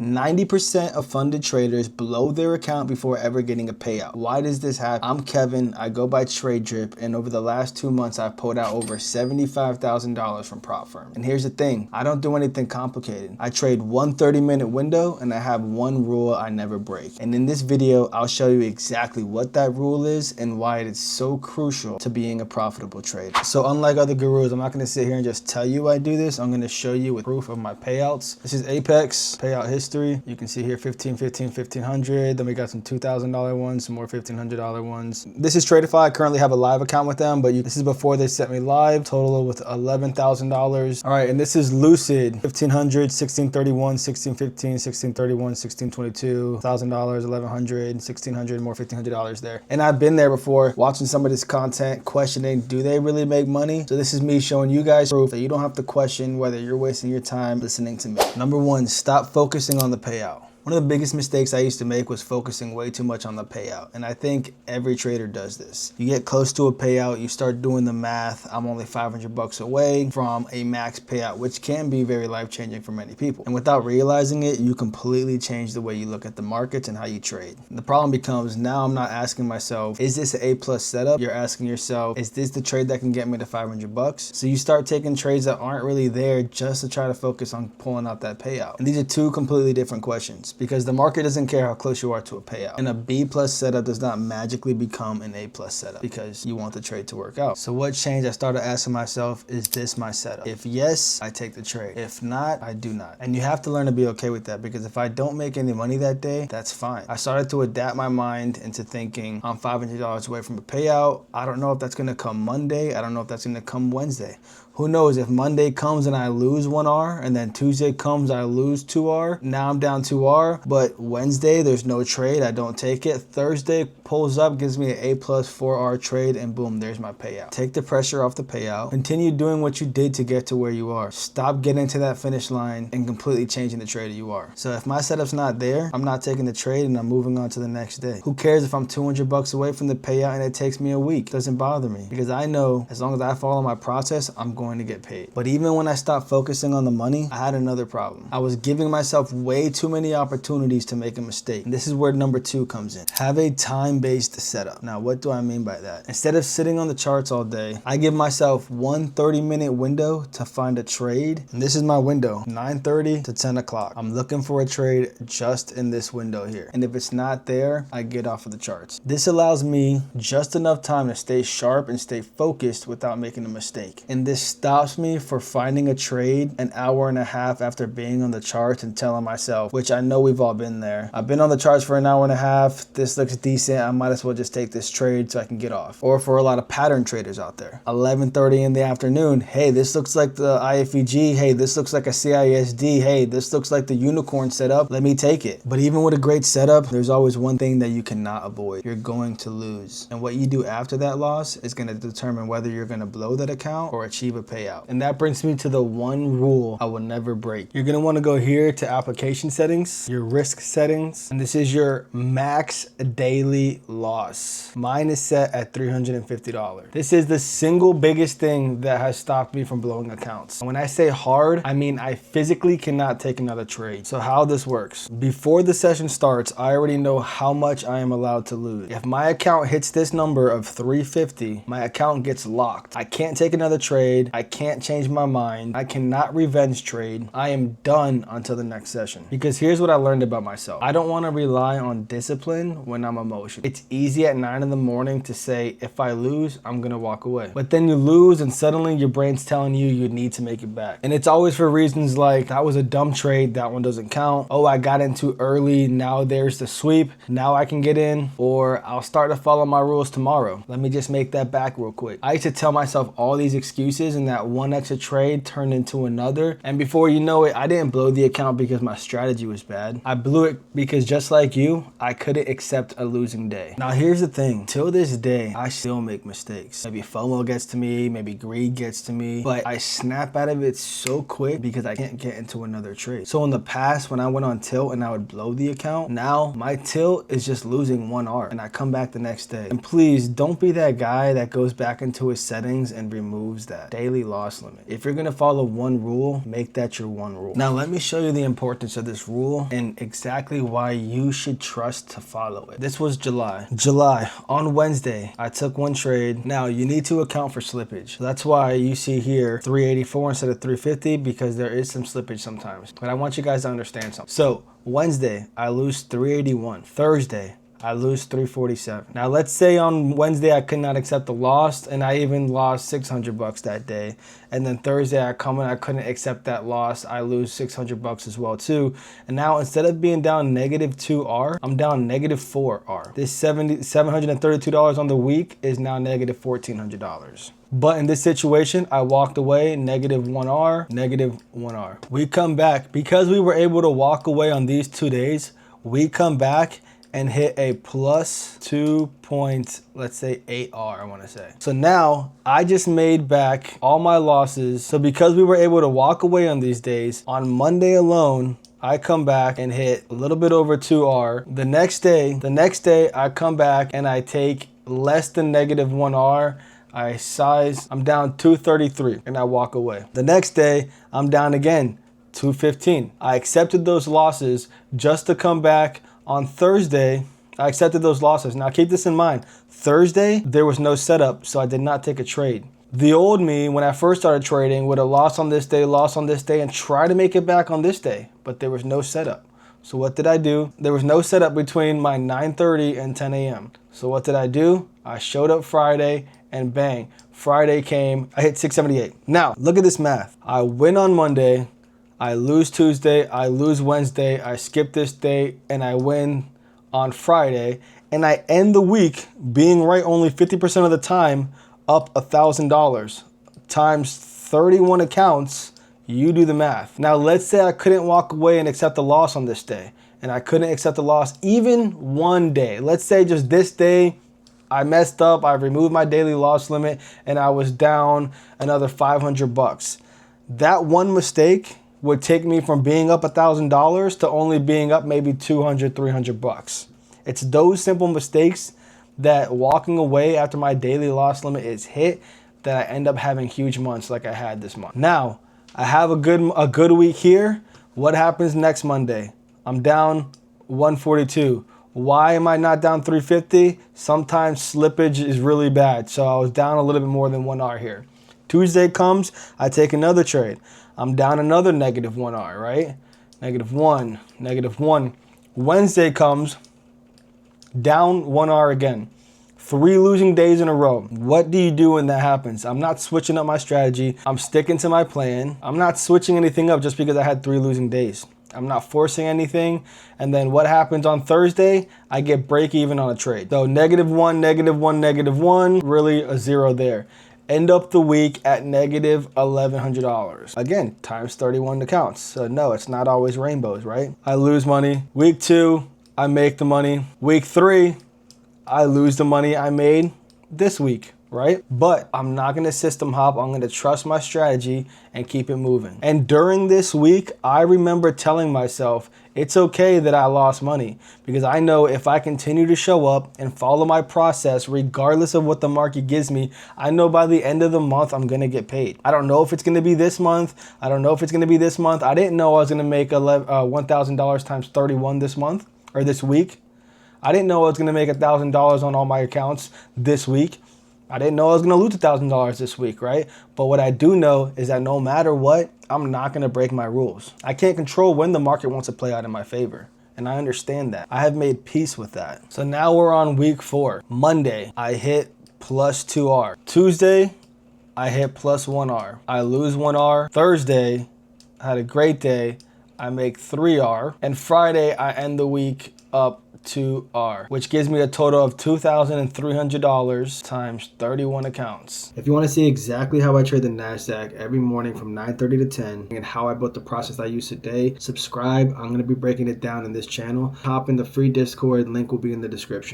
90% of funded traders blow their account before ever getting a payout. Why does this happen? I'm Kevin, I go by Trade Drip, and over the last 2 months, I've pulled out over $75,000 from prop firms. And here's the thing, I don't do anything complicated. I trade one 30-minute window, and I have one rule I never break. And in this video, I'll show you exactly what that rule is and why it is so crucial to being a profitable trader. So unlike other gurus, I'm not gonna sit here and just tell you I do this. I'm gonna show you with proof of my payouts. This is Apex payout history. You can see here 15, 15, 1500. Then we got some $2,000 ones, some more $1,500 ones. This is Tradeify. I currently have a live account with them, but this is before they set me live. Total with $11,000. All right, and this is Lucid 1500, 1631, 1615, 1631, 1622, $1,000, 1100, 1600, more $1,500 there. And I've been there before, watching some of this content, questioning, do they really make money? So this is me showing you guys proof that you don't have to question whether you're wasting your time listening to me. Number one, stop focusing on the payout. One of the biggest mistakes I used to make was focusing way too much on the payout. And I think every trader does this. You get close to a payout, you start doing the math. I'm only 500 bucks away from a max payout, which can be very life-changing for many people. And without realizing it, you completely change the way you look at the markets and how you trade. The problem becomes, now I'm not asking myself, is this an A+ setup? You're asking yourself, is this the trade that can get me to 500 bucks? So you start taking trades that aren't really there just to try to focus on pulling out that payout. And these are two completely different questions, because the market doesn't care how close you are to a payout. And a B+ setup does not magically become an A+ setup because you want the trade to work out. So what changed? I started asking myself, is this my setup? If yes, I take the trade. If not, I do not. And you have to learn to be okay with that, because if I don't make any money that day, that's fine. I started to adapt my mind into thinking, I'm $500 away from a payout. I don't know if that's gonna come Monday. I don't know if that's gonna come Wednesday. Who knows, if Monday comes and I lose 1R, and then Tuesday comes, I lose 2R, now I'm down 2R, but Wednesday, there's no trade, I don't take it. Thursday pulls up, gives me an A+ 4R trade, and boom, there's my payout. Take the pressure off the payout. Continue doing what you did to get to where you are. Stop getting to that finish line and completely changing the trader you are. So if my setup's not there, I'm not taking the trade and I'm moving on to the next day. Who cares if I'm 200 bucks away from the payout and it takes me a week? It doesn't bother me, because I know as long as I follow my process, I'm going to get paid. But even when I stopped focusing on the money, I had another problem. I was giving myself way too many opportunities to make a mistake. And this is where number 2 comes in. Have a time-based setup. Now, what do I mean by that? Instead of sitting on the charts all day, I give myself one 30-minute window to find a trade. And this is my window, 9:30 to 10 o'clock. I'm looking for a trade just in this window here. And if it's not there, I get off of the charts. This allows me just enough time to stay sharp and stay focused without making a mistake. And this stops me for finding a trade an hour and a half after being on the charts and telling myself, which I know we've all been there, I've been on the charts for an hour and a half, this looks decent, I might as well just take this trade so I can get off. Or for a lot of pattern traders out there, 11:30 in the afternoon, hey, this looks like the IFEG, hey, this looks like a CISD, hey, this looks like the unicorn setup, let me take it. But even with a great setup, there's always one thing that you cannot avoid. You're going to lose. And what you do after that loss is going to determine whether you're going to blow that account or achieve a payout. And that brings me to the one rule I will never break. You're gonna wanna go here to application settings, your risk settings, and this is your max daily loss. Mine is set at $350. This is the single biggest thing that has stopped me from blowing accounts. When I say hard, I mean I physically cannot take another trade. So how this works, before the session starts, I already know how much I am allowed to lose. If my account hits this number of 350, my account gets locked. I can't take another trade. I can't change my mind. I cannot revenge trade. I am done until the next session. Because here's what I learned about myself. I don't want to rely on discipline when I'm emotional. It's easy at 9 in the morning to say, if I lose, I'm gonna walk away. But then you lose and suddenly your brain's telling you you need to make it back. And it's always for reasons like, that was a dumb trade, that one doesn't count. Oh, I got in too early, now there's the sweep, now I can get in. Or I'll start to follow my rules tomorrow. Let me just make that back real quick. I used to tell myself all these excuses, and that one extra trade turned into another, and before you know it, I didn't blow the account because my strategy was bad. I blew it because, just like you, I couldn't accept a losing day. Now here's the thing, till this day I still make mistakes. Maybe FOMO gets to me, maybe greed gets to me, but I snap out of it so quick because I can't get into another trade. So in the past, when I went on tilt and I would blow the account, now my tilt is just losing 1R and I come back the next day. And please don't be that guy that goes back into his settings and removes that daily daily loss limit. If you're gonna follow one rule, make that your one rule. Now let me show you the importance of this rule and exactly why you should trust to follow it. This was July. On Wednesday, I took one trade. Now you need to account for slippage. So that's why you see here 384 instead of 350, because there is some slippage sometimes. But I want you guys to understand something. So Wednesday, I lose 381. Thursday, I lose 347. Now let's say on Wednesday I could not accept the loss, and I even lost 600 bucks that day. And then Thursday I come in, I couldn't accept that loss. I lose 600 bucks as well too. And now instead of being down -2R, I'm down -4R. This $732 on the week is now -$1,400. But in this situation, I walked away -1R, -1R. We come back, because we were able to walk away on these 2 days, we come back and hit a plus 2.8R, I wanna say. So now I just made back all my losses. So because we were able to walk away on these days, on Monday alone, I come back and hit a little bit over 2R. The next day I come back and I take less than -1R. I size, I'm down 233 and I walk away. The next day I'm down again, 215. I accepted those losses just to come back. On Thursday, I accepted those losses. Now keep this in mind. Thursday, there was no setup, so I did not take a trade. The old me, when I first started trading, would have lost on this day, and try to make it back on this day, but there was no setup. So what did I do? There was no setup between my 9:30 and 10 a.m. So what did I do? I showed up Friday and bang, Friday came, I hit 678. Now, look at this math. I win on Monday, I lose Tuesday, I lose Wednesday, I skip this day, and I win on Friday, and I end the week being right only 50% of the time, up $1,000 times 31 accounts. You do the math. Now let's say I couldn't walk away and accept the loss on this day, and I couldn't accept the loss even one day. Let's say just this day I messed up, I removed my daily loss limit, and I was down another 500 bucks. That one mistake would take me from being up $1,000 to only being up maybe 200, 300 bucks. It's those simple mistakes that walking away after my daily loss limit is hit that I end up having huge months like I had this month. Now, I have a good week here. What happens next Monday? I'm down 142. Why am I not down 350? Sometimes slippage is really bad. So I was down a little bit more than 1R here. Tuesday comes, I take another trade. I'm down another -1R, right? -1, -1. Wednesday comes, down 1R again. 3 losing days in a row. What do you do when that happens? I'm not switching up my strategy. I'm sticking to my plan. I'm not switching anything up just because I had 3 losing days. I'm not forcing anything. And then what happens on Thursday? I get break even on a trade. So -1, -1, -1, really a 0 there. End up the week at -$1,100. Again, times 31 accounts. So no, it's not always rainbows, right? I lose money. Week 2, I make the money. Week 3, I lose the money I made this week, right? But I'm not gonna system hop. I'm gonna trust my strategy and keep it moving. And during this week, I remember telling myself, it's okay that I lost money, because I know if I continue to show up and follow my process, regardless of what the market gives me, I know by the end of the month, I'm gonna get paid. I don't know if it's gonna be this month. I don't know if it's gonna be this month. I didn't know I was gonna make $1,000 times 31 this month or this week. I didn't know I was gonna make $1,000 on all my accounts this week. I didn't know I was gonna lose $1,000 this week, right? But what I do know is that no matter what, I'm not gonna break my rules. I can't control when the market wants to play out in my favor. And I understand that. I have made peace with that. So now we're on week 4. Monday, I hit +2R. Tuesday, I hit +1R. I lose 1R. Thursday, I had a great day. I make 3R. And Friday, I end the week up 2R, which gives me a total of $2,300 times 31 accounts. If you want to see exactly how I trade the NASDAQ every morning from 9:30 to 10 and how I built the process I use today, subscribe. I'm going to be breaking it down in this channel. Hop in the free Discord. Link will be in the description.